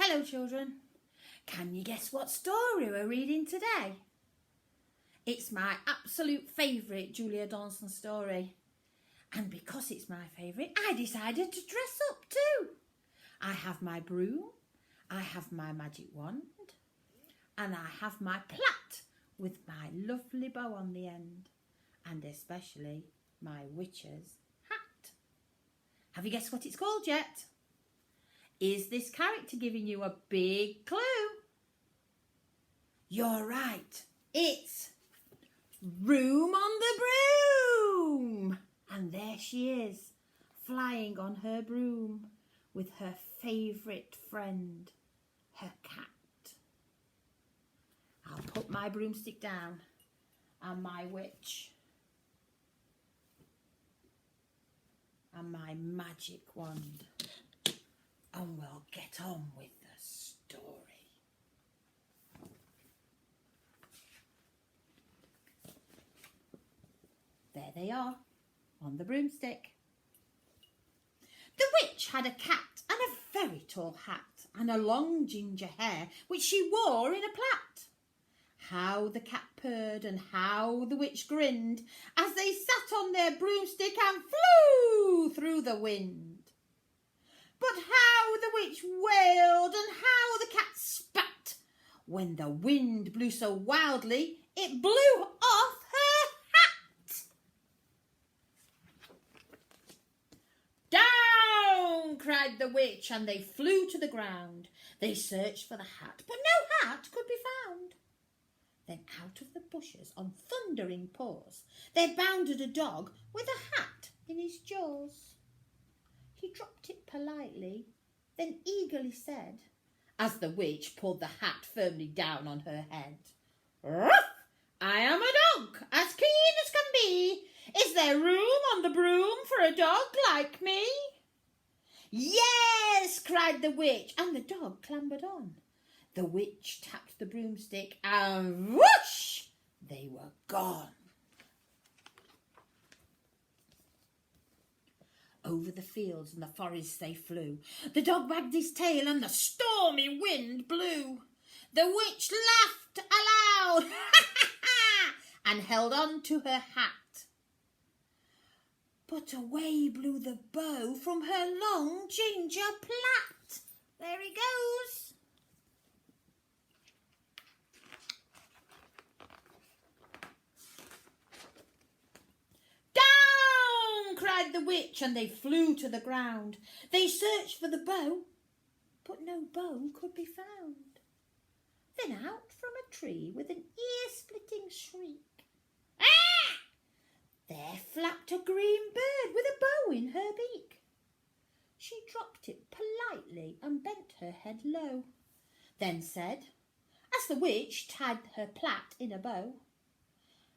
Hello children, can you guess what story we're reading today? It's my absolute favourite Julia Donaldson story, and because it's my favourite I decided to dress up too. I have my broom, I have my magic wand, and I have my plait with my lovely bow on the end, and especially my witch's hat. Have you guessed what it's called yet? Is this character giving you a big clue? You're right. It's Broom on the Broom. And there she is, flying on her broom with her favourite friend, her cat. I'll put my broomstick down and my witch and my magic wand, and we'll get on with the story. There they are, on the broomstick. The witch had a cat and a very tall hat and a long ginger hair which she wore in a plait. How the cat purred and how the witch grinned as they sat on their broomstick and flew through the wind. But how the witch wailed and how the cat spat when the wind blew so wildly it blew off her hat. Down, cried the witch, and they flew to the ground. They searched for the hat, but no hat could be found. Then out of the bushes on thundering paws there bounded a dog with a hat in his jaws. He dropped it politely, then eagerly said, as the witch pulled the hat firmly down on her head, "Ruff! I am a dog, as keen as can be. Is there room on the broom for a dog like me?" "Yes," cried the witch, and the dog clambered on. The witch tapped the broomstick and whoosh! They were gone. Over the fields and the forests they flew. The dog wagged his tail and the stormy wind blew. The witch laughed aloud and held on to her hat. But away blew the bow from her long ginger plait. There he goes. Cried the witch, and they flew to the ground. They searched for the bow, but no bow could be found. Then out from a tree with an ear-splitting shriek, "Ah!" there flapped a green bird with a bow in her beak. She dropped it politely and bent her head low, then said, as the witch tied her plait in a bow,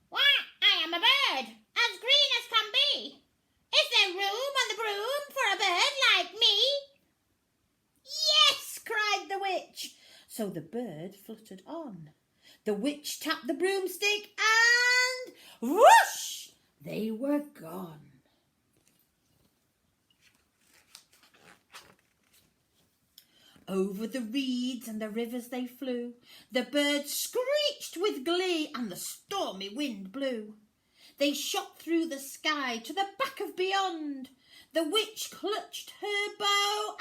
"Why, I am a bird, as green as can be. Is there room on the broom for a bird like me?" "Yes," cried the witch. So the bird fluttered on. The witch tapped the broomstick and whoosh! They were gone. Over the reeds and the rivers they flew. The birds screeched with glee and the stormy wind blew. They shot through the sky to the back of beyond. The witch clutched her bow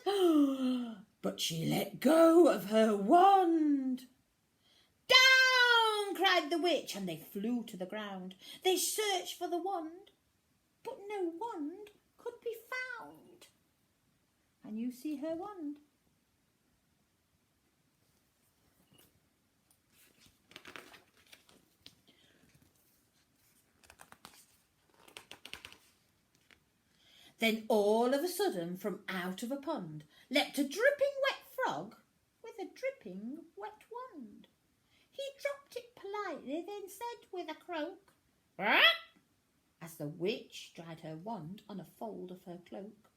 and but she let go of her wand. "Down!" cried the witch, and they flew to the ground. They searched for the wand, but no wand could be found. And you see her wand. Then all of a sudden, from out of a pond, leapt a dripping wet frog with a dripping wet wand. He dropped it politely, then said with a croak, "Ah!" as the witch dried her wand on a fold of her cloak.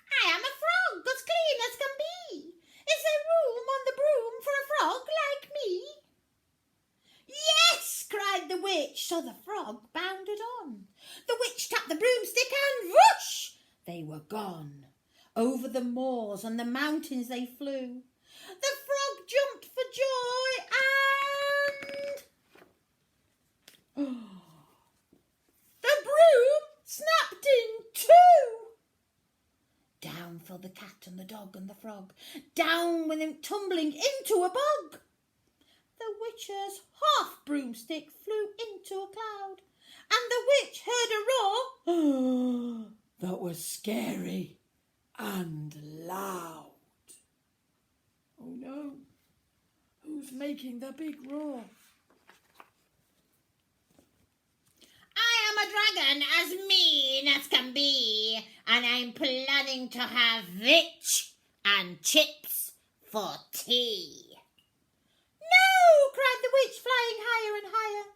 "I am a frog, as clean as can be. Is there room on the broom for a frog like me?" "Yes," cried the witch, so the frog bounded on. The witch tapped the broomstick and whoosh! They were gone. Over the moors and the mountains they flew. The frog jumped for joy and the broom snapped in two. Down fell the cat and the dog and the frog. Down went them tumbling into a bog. The witch's half broomstick flew into a cloud, and the witch heard a roar that was scary and loud. Oh no, who's making the big roar? I am a dragon as mean as can be, and I'm planning to have vitch and chips for tea. No, cried the witch, flying higher and higher.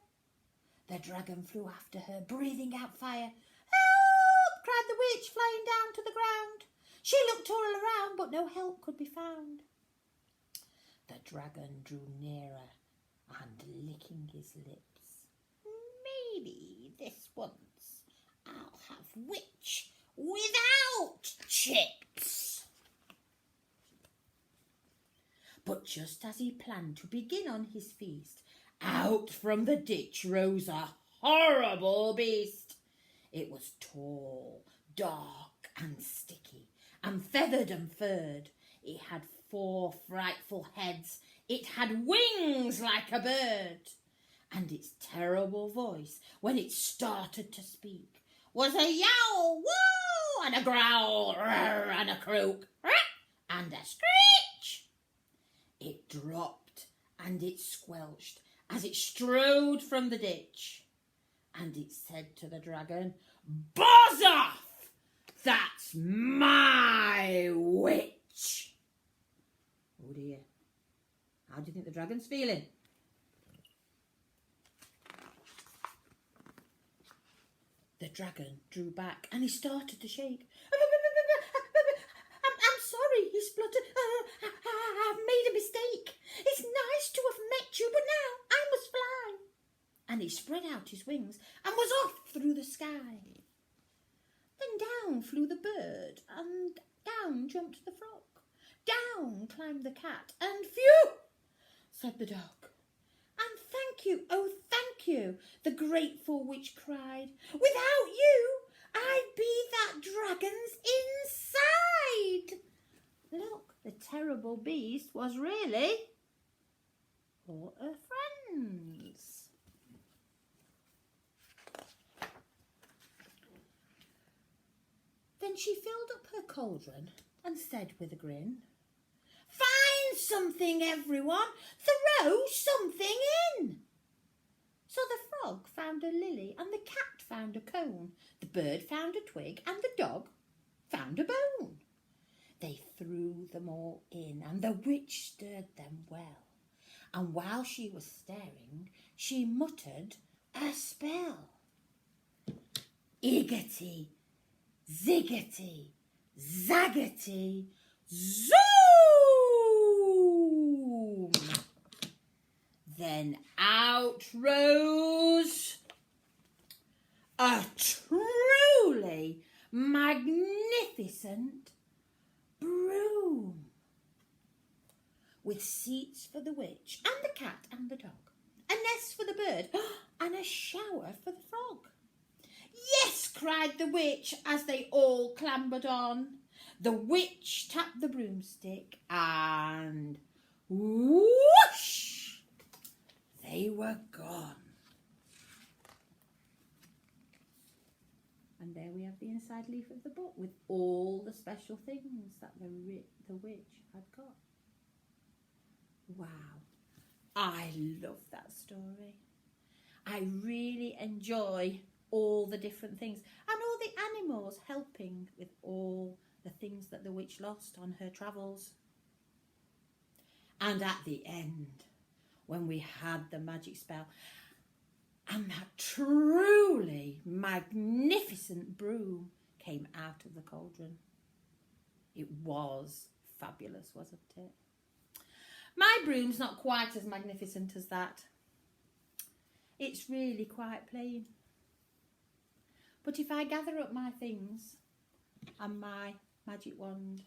The dragon flew after her, breathing out fire. Help, cried the witch, flying down to the ground. She looked all around, but no help could be found. The dragon drew nearer and licking his lips. Maybe this once I'll have witch without chips. But just as he planned to begin on his feast, out from the ditch rose a horrible beast. It was tall, dark and sticky, and feathered and furred. It had 4 frightful heads. It had wings like a bird. And its terrible voice, when it started to speak, was a yowl, whoa, and a growl, rrr, and a croak, rrr, and a screech. It dropped and it squelched as it strode from the ditch. And it said to the dragon, "Buzz off! That's my witch!" Oh dear. How do you think the dragon's feeling? The dragon drew back and he started to shake. I'm sorry, he spluttered. I've made a mistake. It's nice to have met you, but now I must fly. And he spread out his wings and was off through the sky. Then down flew the bird, and down jumped the frog. Down climbed the cat, and phew, said the dog. And thank you, oh thank you, the grateful witch cried. Without you, I'd be that dragon's inside. Look, the terrible beast was really all her friends. Then she filled up her cauldron and said with a grin, "Find something, everyone, throw something in." So the frog found a lily and the cat found a cone. The bird found a twig and the dog found a bone. They threw them all in and the witch stirred them well. And while she was staring, she muttered a spell. Iggity, ziggity, zaggity, zoom! Then out rose a truly magnificent broom, with seats for the witch and the cat and the dog, a nest for the bird, and a shower for the frog. "Yes," cried the witch as they all clambered on. The witch tapped the broomstick and whoosh, they were gone. And there we have the inside leaf of the book with all the special things that the witch had got. Wow, I love that story. I really enjoy all the different things and all the animals helping with all the things that the witch lost on her travels. And at the end, when we had the magic spell and that truly magnificent broom came out of the cauldron. It was fabulous, wasn't it? My broom's not quite as magnificent as that. It's really quite plain. But if I gather up my things and my magic wand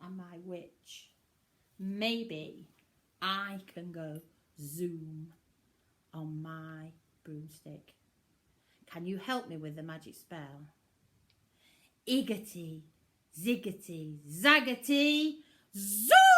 and my witch, maybe I can go zoom on my broomstick. Can you help me with the magic spell? Iggity, ziggity, zaggity, zoom!